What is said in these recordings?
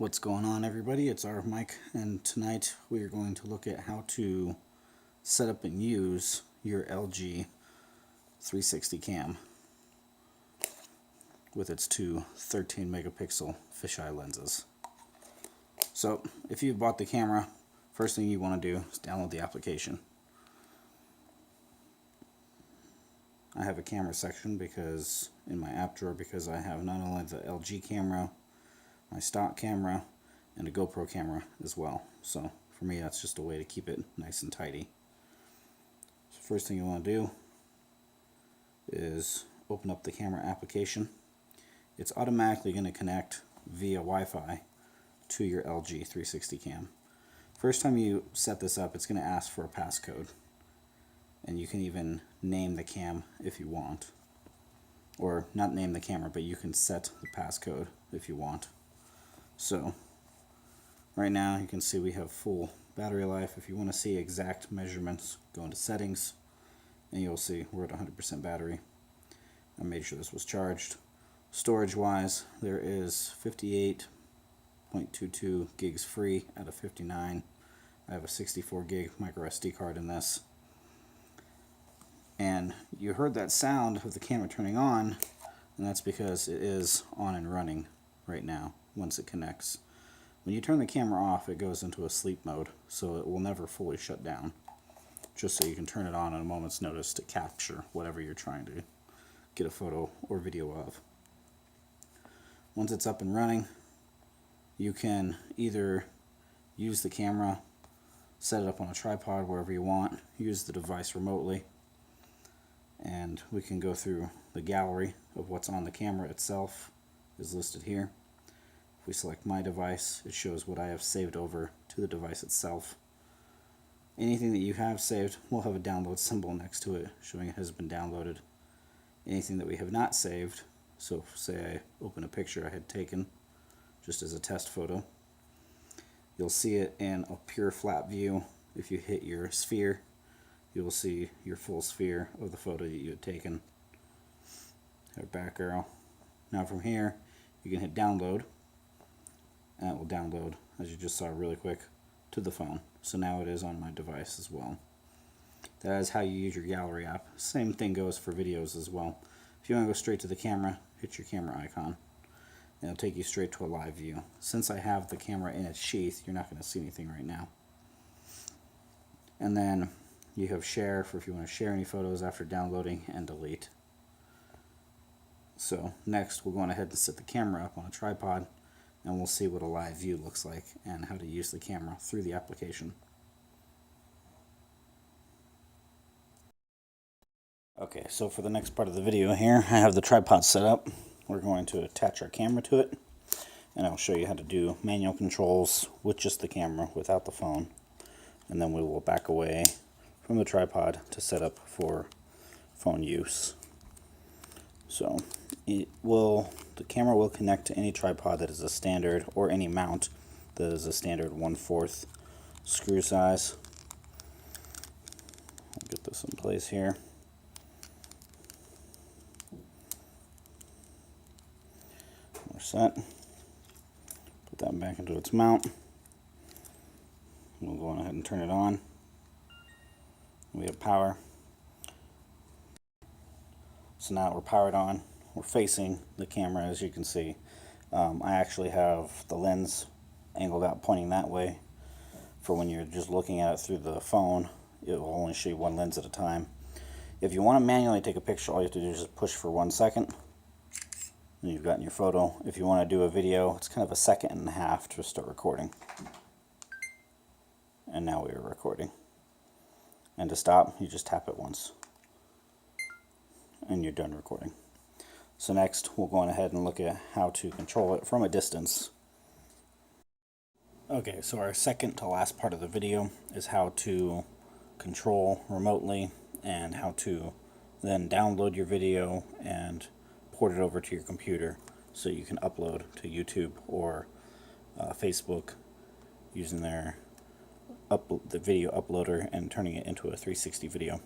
What's going on, everybody? It's our Mike, and tonight we are going to look at how to set up and use your LG 360 cam with its two 13 megapixel fisheye lenses. So if you bought the camera, first thing you want to do is download the application. I have a camera section because in my app drawer because I have not only the LG camera, my stock camera, and a GoPro camera as well. So for me, that's just a way to keep it nice and tidy. So first thing you want to do is open up the camera application. It's automatically going to connect via Wi-Fi to your LG 360 cam. First time you set this up, it's going to ask for a passcode. And you can even name the cam if you want. Or not name the camera, but you can set the passcode if you want. So right now you can see we have full battery life. If you want to see exact measurements, go into settings and you'll see we're at 100% battery. I made sure this was charged. Storage wise, there is 58.22 gigs free out of 59. I have a 64 gig micro SD card in this. And you heard that sound of the camera turning on, and that's because it is on and running right now once it connects. When you turn the camera off, it goes into a sleep mode, so it will never fully shut down, just so you can turn it on at a moment's notice to capture whatever you're trying to get a photo or video of. Once it's up and running, you can either use the camera, set it up on a tripod wherever you want, use the device remotely, and we can go through the gallery of what's on the camera itself is listed here. If we select my device, it shows what I have saved over to the device itself. Anything that you have saved will have a download symbol next to it showing it has been downloaded. Anything that we have not saved, so say I open a picture I had taken just as a test photo, you'll see it in a pure flat view. If you hit your sphere, you will see your full sphere of the photo that you had taken. Our back arrow. Now from here, you can hit download, and it will download, as you just saw really quick, to the phone. So now it is on my device as well. That is how you use your gallery app. Same thing goes for videos as well. If you want to go straight to the camera, hit your camera icon, and it'll take you straight to a live view. Since I have the camera in its sheath, you're not going to see anything right now. And then you have share for if you want to share any photos after downloading, and delete. So next we'll go on ahead and set the camera up on a tripod, and we'll see what a live view looks like and how to use the camera through the application. Okay, so for the next part of the video here, I have the tripod set up. We're going to attach our camera to it, and I'll show you how to do manual controls with just the camera without the phone, and then we will back away from the tripod to set up for phone use. So the camera will connect to any tripod that is a standard, or any mount that is a standard 1/4 screw size. I'll get this in place here. We're set. Put that back into its mount. We'll go on ahead and turn it on. We have power. So now we're powered on. We're facing the camera, as you can see. I actually have the lens angled out pointing that way for when you're just looking at it through the phone. It will only show you one lens at a time. If you want to manually take a picture, all you have to do is just push for 1 second and you've gotten your photo. If you want to do a video, it's kind of a second and a half to start recording. And now we are recording. And to stop, you just tap it once and you're done recording. So next we'll go on ahead and look at how to control it from a distance. Okay, so our second to last part of the video is how to control remotely and how to then download your video and port it over to your computer so you can upload to YouTube or Facebook using the video uploader and turning it into a 360 video.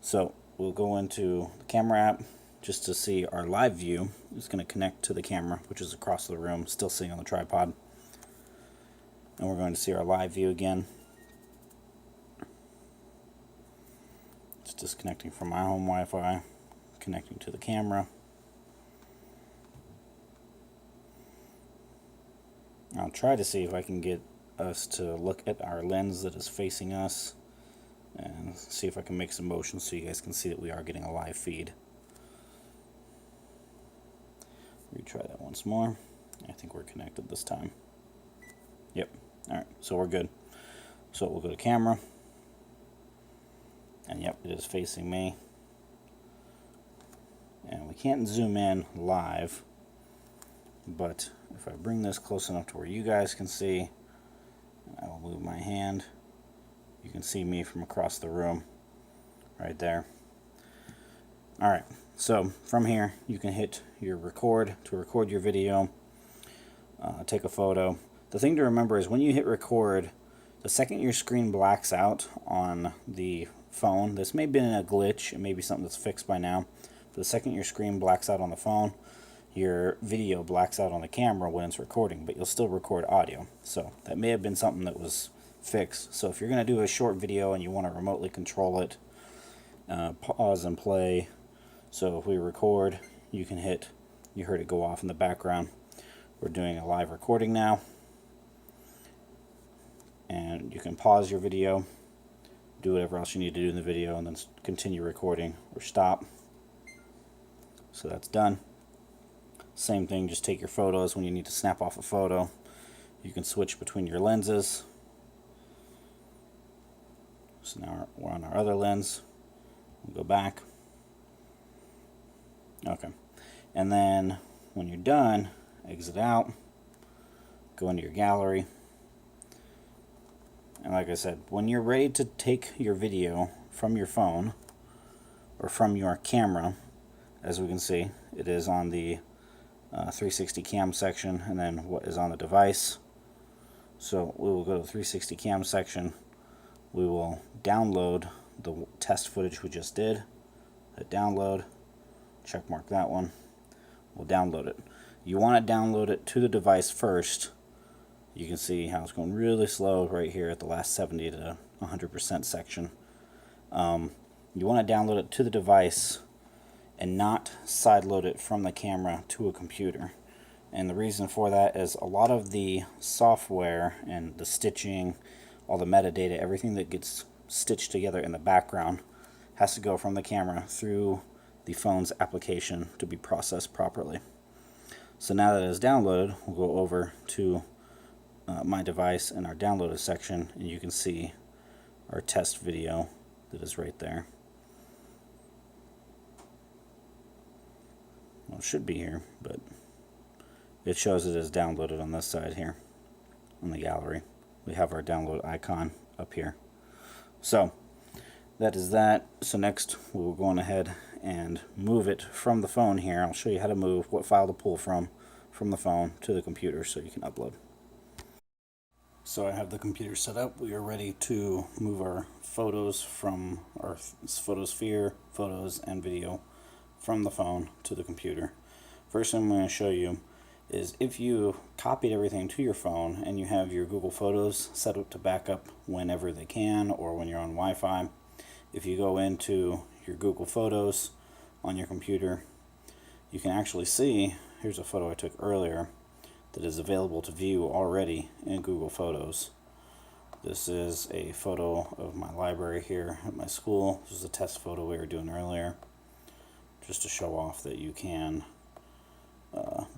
So we'll go into the camera app, just to see our live view, is going to connect to the camera, which is across the room, still sitting on the tripod. And we're going to see our live view again. It's disconnecting from my home Wi-Fi, connecting to the camera. I'll try to see if I can get us to look at our lens that is facing us and see if I can make some motion so you guys can see that we are getting a live feed. Retry that once more. I think we're connected this time. Yep. Alright, so we're good. So we'll go to camera. And yep, it is facing me. And we can't zoom in live, but if I bring this close enough to where you guys can see, I will move my hand. You can see me from across the room right there. Alright, so from here you can hit your record to record your video, take a photo. The thing to remember is when you hit record, the second your screen blacks out on the phone, this may have been a glitch, it may be something that's fixed by now, but the second your screen blacks out on the phone, your video blacks out on the camera when it's recording, but you'll still record audio. So that may have been something that was fixed. So if you're going to do a short video and you want to remotely control it, pause and play. So if we record, you can hit, you heard it go off in the background. We're doing a live recording now. And you can pause your video, do whatever else you need to do in the video, and then continue recording or stop. So that's done. Same thing, just take your photos when you need to snap off a photo. You can switch between your lenses. So now we're on our other lens. We'll go back. Okay. And then when you're done, exit out, go into your gallery. And like I said, when you're ready to take your video from your phone or from your camera, as we can see, it is on the 360 cam section, and then what is on the device. So we will go to the 360 cam section. We will download the test footage we just did. Hit download, check mark that one. We'll download it. You want to download it to the device first. You can see how it's going really slow right here at the last 70 to 100% section. You want to download it to the device and not sideload it from the camera to a computer. And the reason for that is a lot of the software and the stitching, all the metadata, everything that gets stitched together in the background has to go from the camera through the phone's application to be processed properly. So now that it is downloaded, we'll go over to my device in our downloaded section, and you can see our test video that is right there. Well, it should be here, but it shows it is downloaded on this side here on the gallery. We have our download icon up here. So that is that. So next we will go on ahead and move it from the phone here. I'll show you how to move, what file to pull from the phone to the computer so you can upload. So I have the computer set up. We are ready to move our photos from our photosphere, photos and video from the phone to the computer. First thing I'm going to show you is if you copied everything to your phone and you have your Google Photos set up to backup whenever they can or when you're on Wi-Fi, if you go into your Google Photos on your computer, you can actually see, here's a photo I took earlier that is available to view already in Google Photos. This is a photo of my library here at my school. This is a test photo we were doing earlier, just to show off that you can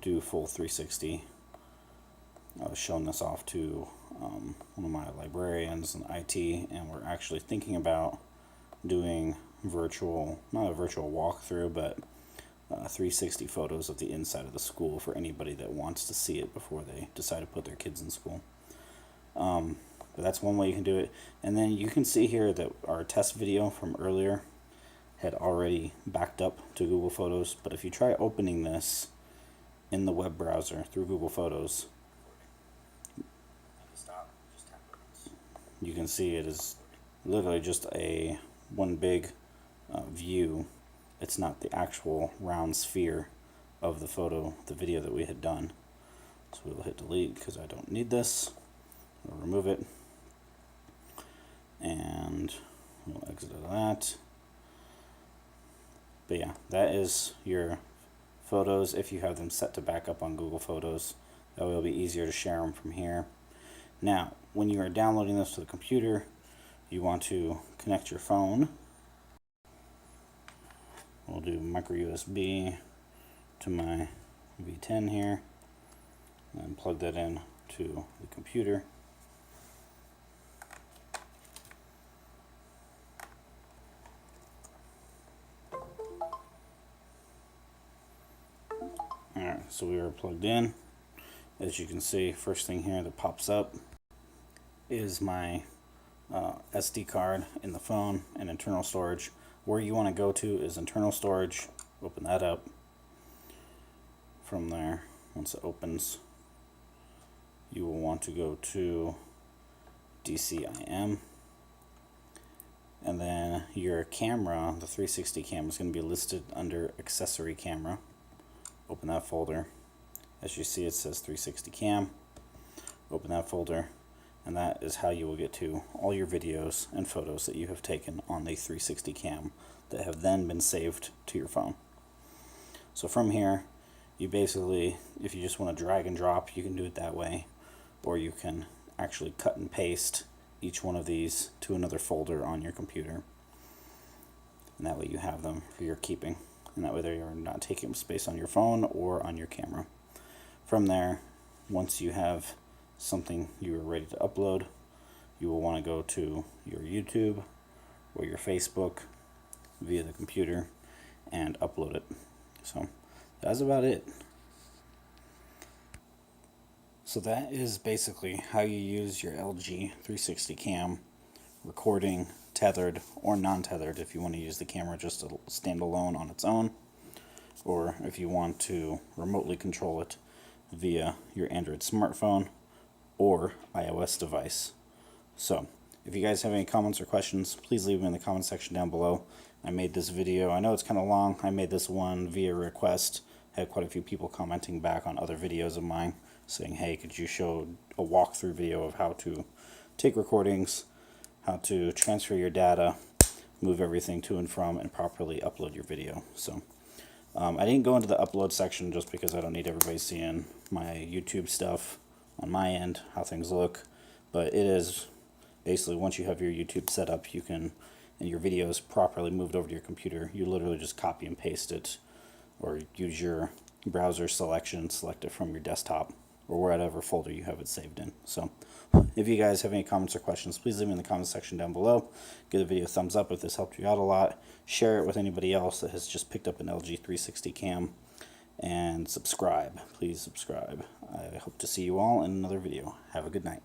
do full 360. I was showing this off to one of my librarians in IT, and we're actually thinking about doing virtual, not a virtual walkthrough, but 360 photos of the inside of the school for anybody that wants to see it before they decide to put their kids in school. But that's one way you can do it. And then you can see here that our test video from earlier had already backed up to Google Photos, but if you try opening this in the web browser through Google Photos, you can see it is literally just one big view it's not the actual round sphere of the video that we had done. So we'll hit delete because I don't need this. We'll remove it. And we'll exit out of that. But yeah, that is your photos if you have them set to backup on Google Photos. That way it'll be easier to share them from here. Now, when you are downloading this to the computer, you want to connect your phone. We'll do micro USB to my V10 here and plug that in to the computer. Alright, so we are plugged in. As you can see, first thing here that pops up is my SD card in the phone and internal storage. Where you want to go to is internal storage. Open that up. From there, once it opens, you will want to go to DCIM. And then your camera, the 360 camera, is going to be listed under accessory camera. Open that folder. As you see, it says 360 cam. Open that folder, and that is how you will get to all your videos and photos that you have taken on the 360 cam that have then been saved to your phone. So from here, you basically, if you just want to drag and drop, you can do it that way, or you can actually cut and paste each one of these to another folder on your computer, and that way you have them for your keeping, and that way they are not taking space on your phone or on your camera. From there, once you have something you are ready to upload, you will want to go to your YouTube or your Facebook via the computer and upload it. So that's about it. So that is basically how you use your LG 360 cam, recording, tethered or non-tethered if you want to use the camera just to stand alone on its own, or if you want to remotely control it via your Android smartphone or iOS device. So if you guys have any comments or questions, please leave them in the comment section down below. I made this video, I know it's kind of long, I made this one via request. I had quite a few people commenting back on other videos of mine saying, hey, could you show a walkthrough video of how to take recordings, how to transfer your data, move everything to and from, and properly upload your video. So I didn't go into the upload section just because I don't need everybody seeing my YouTube stuff on my end, how things look. But it is basically, once you have your YouTube set up, you can, and your videos properly moved over to your computer, you literally just copy and paste it, or use your browser selection, select it from your desktop or whatever folder you have it saved in. So if you guys have any comments or questions, please leave them in the comment section down below. Give the video a thumbs up if this helped you out a lot. Share it with anybody else that has just picked up an LG 360 cam. And subscribe. Please subscribe. I hope to see you all in another video. Have a good night.